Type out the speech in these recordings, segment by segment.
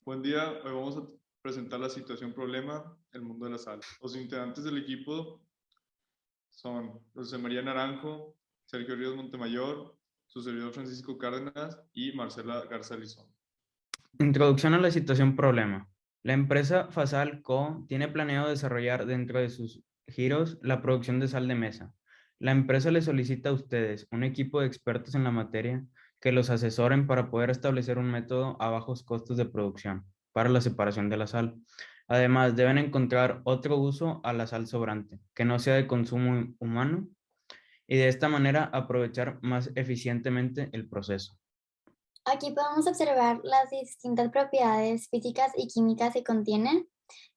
Buen día, hoy vamos a presentar la situación problema, el mundo de la sal. Los integrantes del equipo son José María Naranjo, Sergio Ríos Montemayor, su servidor Francisco Cárdenas y Marcela Garza Lizón. Introducción a la situación problema. La empresa Fasal Co. tiene planeado desarrollar dentro de sus giros la producción de sal de mesa. La empresa le solicita a ustedes un equipo de expertos en la materia que los asesoren para poder establecer un método a bajos costos de producción para la separación de la sal. Además, deben encontrar otro uso a la sal sobrante, que no sea de consumo humano, y de esta manera aprovechar más eficientemente el proceso. Aquí podemos observar las distintas propiedades físicas y químicas que contienen.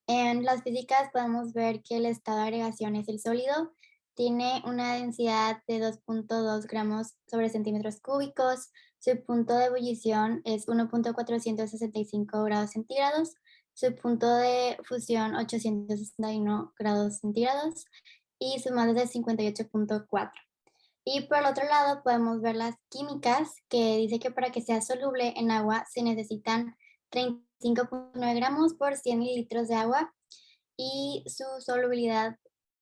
En las físicas podemos ver que el estado de agregación es el sólido, tiene una densidad de 2.2 gramos sobre centímetros cúbicos, su punto de ebullición es 1.465 grados centígrados, su punto de fusión 861 grados centígrados y su masa es de 58.4. Y por el otro lado podemos ver las químicas, que dice que para que sea soluble en agua se necesitan 35.9 gramos por 100 mililitros de agua y su solubilidad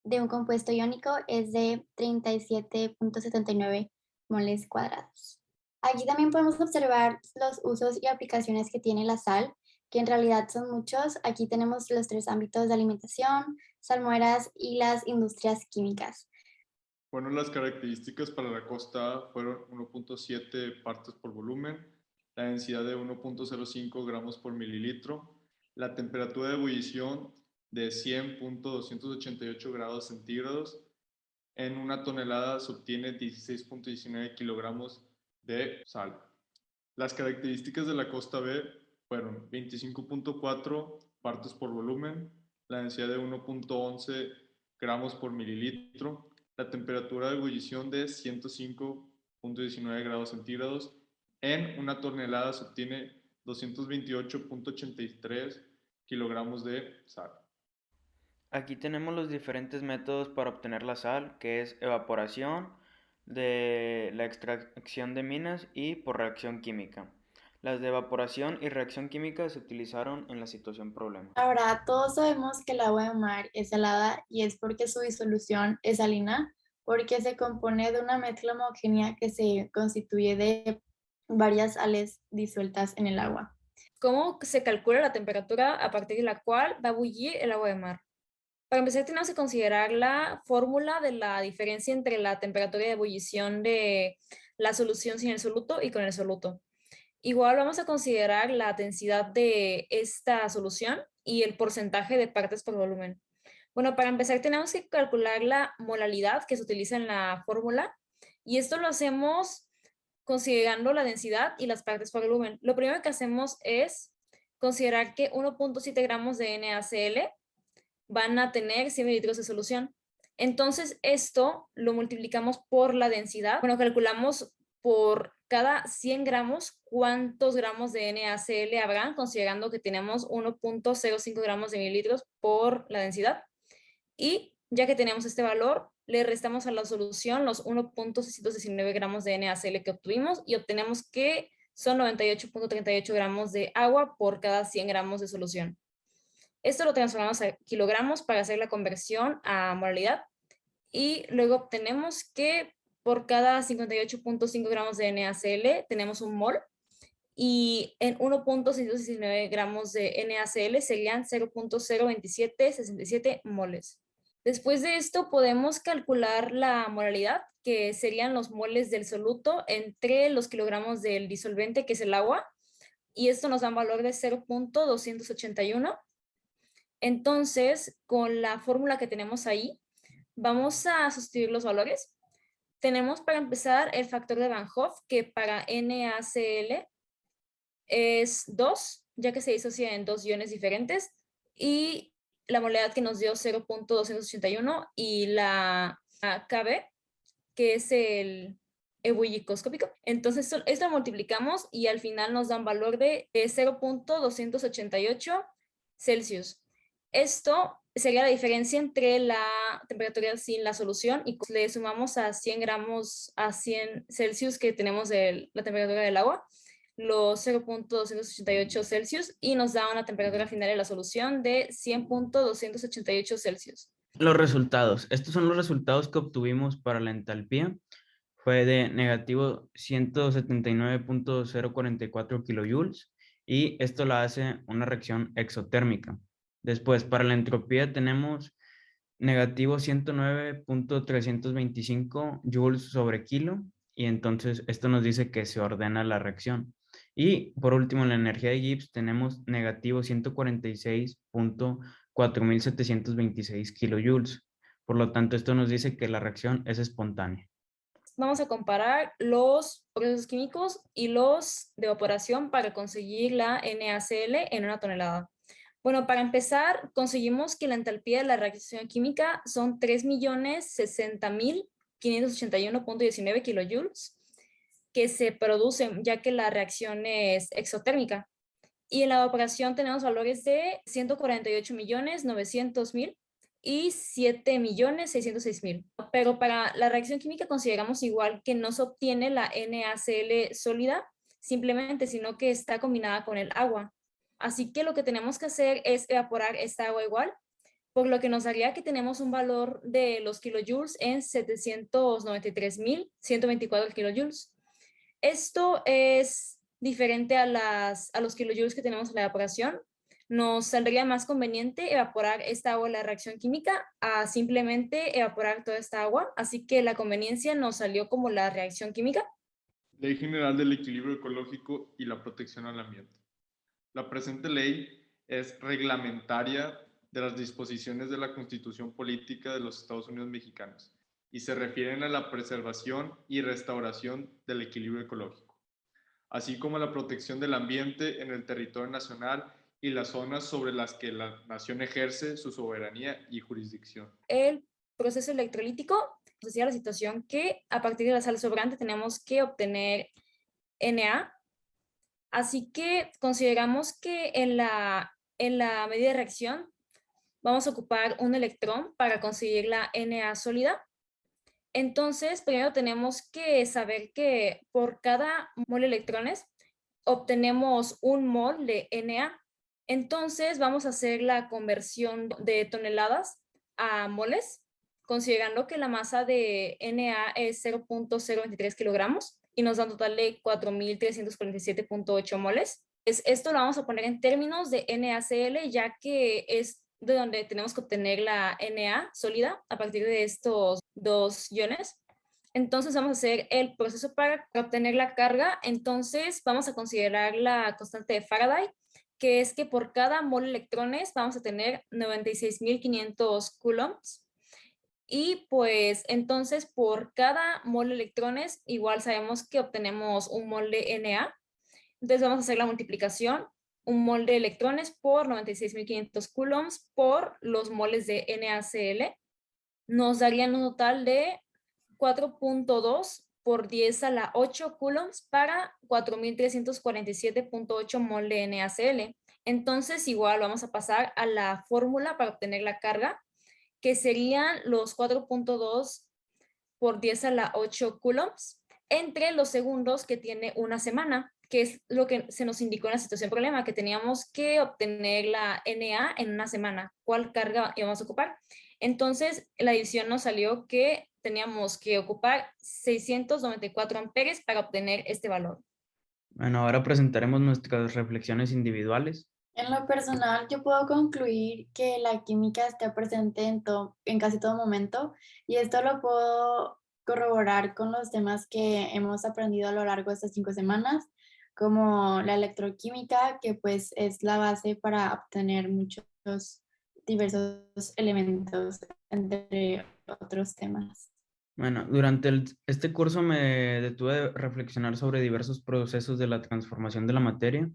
de un compuesto iónico es de 37.79 moles cuadrados. Aquí también podemos observar los usos y aplicaciones que tiene la sal, que en realidad son muchos. Aquí tenemos los tres ámbitos de alimentación, salmueras y las industrias químicas. Bueno, las características para la costa fueron 1.7 partes por volumen, la densidad de 1.05 gramos por mililitro, la temperatura de ebullición de 100.288 grados centígrados. En una tonelada se obtiene 16.19 kilogramos de sal. Las características de la costa B fueron 25.4 partes por volumen, la densidad de 1.11 gramos por mililitro, la temperatura de ebullición de 105.19 grados centígrados. En una tonelada se obtiene 228.83 kilogramos de sal. Aquí tenemos los diferentes métodos para obtener la sal, que es evaporación, de la extracción de minas y por reacción química. Las de evaporación y reacción química se utilizaron en la situación problema. Ahora, todos sabemos que el agua de mar es salada y es porque su disolución es salina, porque se compone de una mezcla homogénea que se constituye de varias sales disueltas en el agua. ¿Cómo se calcula la temperatura a partir de la cual va a bullir el agua de mar? Para empezar, tenemos que considerar la fórmula de la diferencia entre la temperatura de ebullición de la solución sin el soluto y con el soluto. Igual vamos a considerar la densidad de esta solución y el porcentaje de partes por volumen. Bueno, para empezar tenemos que calcular la molalidad que se utiliza en la fórmula y esto lo hacemos considerando la densidad y las partes por volumen. Lo primero que hacemos es considerar que 1.7 gramos de NaCl van a tener 100 mililitros de solución. Entonces, esto lo multiplicamos por la densidad. Bueno, calculamos por cada 100 gramos cuántos gramos de NaCl habrán, considerando que tenemos 1.05 gramos de mililitros por la densidad. Y ya que tenemos este valor, le restamos a la solución los 1.619 gramos de NaCl que obtuvimos y obtenemos que son 98.38 gramos de agua por cada 100 gramos de solución. Esto lo transformamos a kilogramos para hacer la conversión a molalidad y luego obtenemos que por cada 58.5 gramos de NaCl tenemos un mol y en 1.619 gramos de NaCl serían 0.02767 moles. Después de esto podemos calcular la molalidad, que serían los moles del soluto entre los kilogramos del disolvente, que es el agua, y esto nos da un valor de 0.281. Entonces, con la fórmula que tenemos ahí, vamos a sustituir los valores. Tenemos para empezar el factor de Van Hoff, que para NaCl es 2, ya que se disocia en dos iones diferentes, y la molalidad que nos dio 0.281 y la Kb, que es el ebullicoscópico. Entonces, esto lo multiplicamos y al final nos da un valor de 0.288 Celsius. Esto sería la diferencia entre la temperatura sin la solución y le sumamos a 100 gramos a 100 Celsius que tenemos de la temperatura del agua, los 0.288 Celsius y nos da una temperatura final de la solución de 100.288 Celsius. Los resultados. Estos son los resultados que obtuvimos para la entalpía. Fue de negativo 179.044 kilojoules y esto la hace una reacción exotérmica. Después, para la entropía tenemos negativo 109.325 joules sobre kilo y entonces esto nos dice que se ordena la reacción. Y por último, en la energía de Gibbs tenemos negativo 146.4726 kilojoules. Por lo tanto, esto nos dice que la reacción es espontánea. Vamos a comparar los procesos químicos y los de evaporación para conseguir la NaCl en una tonelada. Bueno, para empezar, conseguimos que la entalpía de la reacción química son 3.060.581.19 kilojoules que se producen ya que la reacción es exotérmica. Y en la evaporación tenemos valores de 148.900.000 y 7.606.000. Pero para la reacción química consideramos igual que no se obtiene la NaCl sólida simplemente, sino que está combinada con el agua. Así que lo que tenemos que hacer es evaporar esta agua igual, por lo que nos daría que tenemos un valor de los kilojoules en 793.124 kilojoules. Esto es diferente a los kilojoules que tenemos en la evaporación. Nos saldría más conveniente evaporar esta agua en la reacción química a simplemente evaporar toda esta agua. Así que la conveniencia nos salió como la reacción química. Ley General del Equilibrio Ecológico y la Protección al Ambiente. La presente ley es reglamentaria de las disposiciones de la Constitución Política de los Estados Unidos Mexicanos y se refieren a la preservación y restauración del equilibrio ecológico, así como a la protección del ambiente en el territorio nacional y las zonas sobre las que la nación ejerce su soberanía y jurisdicción. El proceso electrolítico nos decía la situación que a partir de la sal sobrante tenemos que obtener Na. Así que consideramos que en la medida de reacción vamos a ocupar un electrón para conseguir la Na sólida. Entonces, primero tenemos que saber que por cada mol de electrones obtenemos un mol de Na. Entonces, vamos a hacer la conversión de toneladas a moles, considerando que la masa de Na es 0.023 kilogramos y nos da un total de 4.347.8 moles. Esto lo vamos a poner en términos de NaCl, ya que es de donde tenemos que obtener la Na sólida a partir de estos dos iones. Entonces vamos a hacer el proceso para obtener la carga. Entonces vamos a considerar la constante de Faraday, que es que por cada mol de electrones vamos a tener 96.500 coulombs. Y pues entonces por cada mol de electrones igual sabemos que obtenemos un mol de Na. Entonces vamos a hacer la multiplicación, un mol de electrones por 96.500 coulombs por los moles de NaCl. Nos darían un total de 4.2 por 10 a la 8 coulombs para 4.347.8 mol de NaCl. Entonces igual vamos a pasar a la fórmula para obtener la carga, que serían los 4.2 por 10 a la 8 coulombs entre los segundos que tiene una semana, que es lo que se nos indicó en la situación problema, que teníamos que obtener la Na en una semana. ¿Cuál carga íbamos a ocupar? Entonces, la división nos salió que teníamos que ocupar 694 amperes para obtener este valor. Bueno, ahora presentaremos nuestras reflexiones individuales. En lo personal, yo puedo concluir que la química está presente en casi todo momento y esto lo puedo corroborar con los temas que hemos aprendido a lo largo de estas 5 semanas, como la electroquímica, que pues es la base para obtener muchos diversos elementos, entre otros temas. Bueno, durante este curso me detuve a reflexionar sobre diversos procesos de la transformación de la materia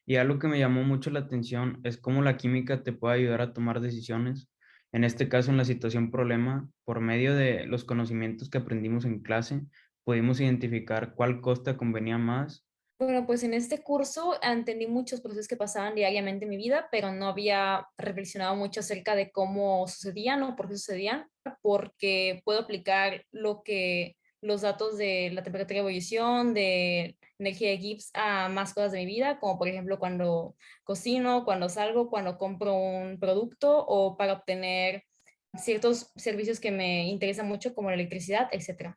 y algo que me llamó mucho la atención es cómo la química te puede ayudar a tomar decisiones, en este caso en la situación problema, por medio de los conocimientos que aprendimos en clase, pudimos identificar cuál costa convenía más. Bueno, pues en este curso entendí muchos procesos que pasaban diariamente en mi vida, pero no había reflexionado mucho acerca de cómo sucedían o por qué sucedían, porque puedo aplicar lo que los datos de la temperatura de ebullición, de energía de Gibbs a más cosas de mi vida, como por ejemplo cuando cocino, cuando salgo, cuando compro un producto o para obtener ciertos servicios que me interesan mucho como la electricidad, etc.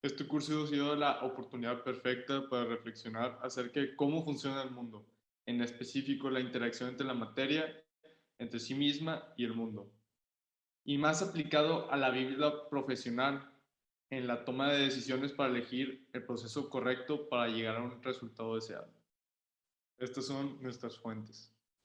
Este curso ha sido la oportunidad perfecta para reflexionar acerca de cómo funciona el mundo, en específico la interacción entre la materia, entre sí misma y el mundo, y más aplicado a la vida profesional en la toma de decisiones para elegir el proceso correcto para llegar a un resultado deseado. Estas son nuestras fuentes.